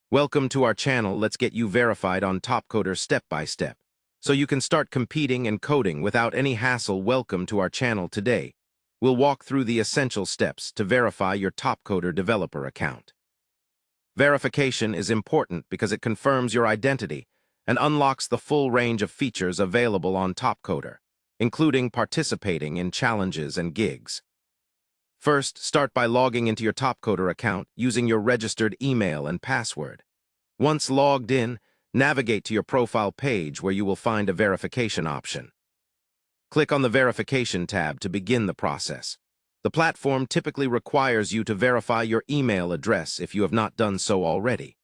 Welcome to our channel. Let's get you verified on Topcoder step by step, so you can start competing and coding without any hassle. Welcome to our channel today. We'll walk through the essential steps to verify your Topcoder developer account. Verification is important because it confirms your identity and unlocks the full range of features available on Topcoder, including participating in challenges and gigs. First, start by logging into your Topcoder account using your registered email and password. Once logged in, navigate to your profile page where you will find a verification option. Click on the Verification tab to begin the process. The platform typically requires you to verify your email address if you have not done so already.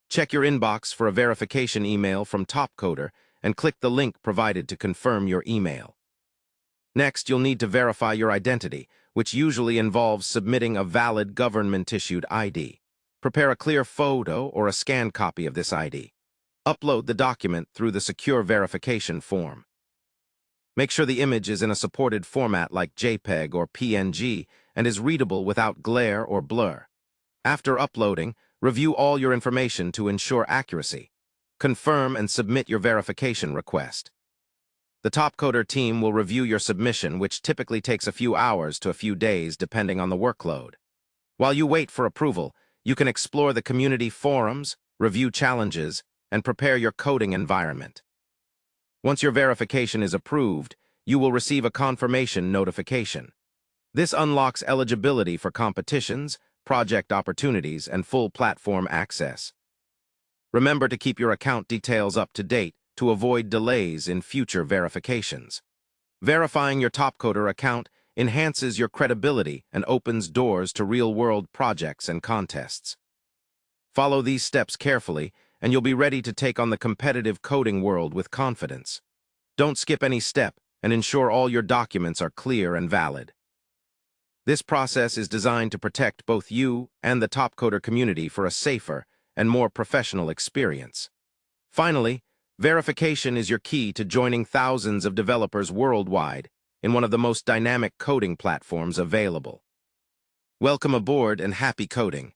Check your inbox for a verification email from Topcoder and click the link provided to confirm your email. Next, you'll need to verify your identity, which usually involves submitting a valid government-issued ID. Prepare a clear photo or a scanned copy of this ID. Upload the document through the secure verification form. Make sure the image is in a supported format like JPEG or PNG and is readable without glare or blur. After uploading, review all your information to ensure accuracy. Confirm and submit your verification request. The Topcoder team will review your submission, which typically takes a few hours to a few days depending on the workload. While you wait for approval, you can explore the community forums, review challenges, and prepare your coding environment. Once your verification is approved, you will receive a confirmation notification. This unlocks eligibility for competitions, project opportunities, and full platform access. Remember to keep your account details up to date to avoid delays in future verifications. Verifying your Topcoder account enhances your credibility and opens doors to real-world projects and contests. Follow these steps carefully, and you'll be ready to take on the competitive coding world with confidence. Don't skip any step and ensure all your documents are clear and valid. This process is designed to protect both you and the Topcoder community for a safer and more professional experience. Finally, verification is your key to joining thousands of developers worldwide in one of the most dynamic coding platforms available. Welcome aboard and happy coding.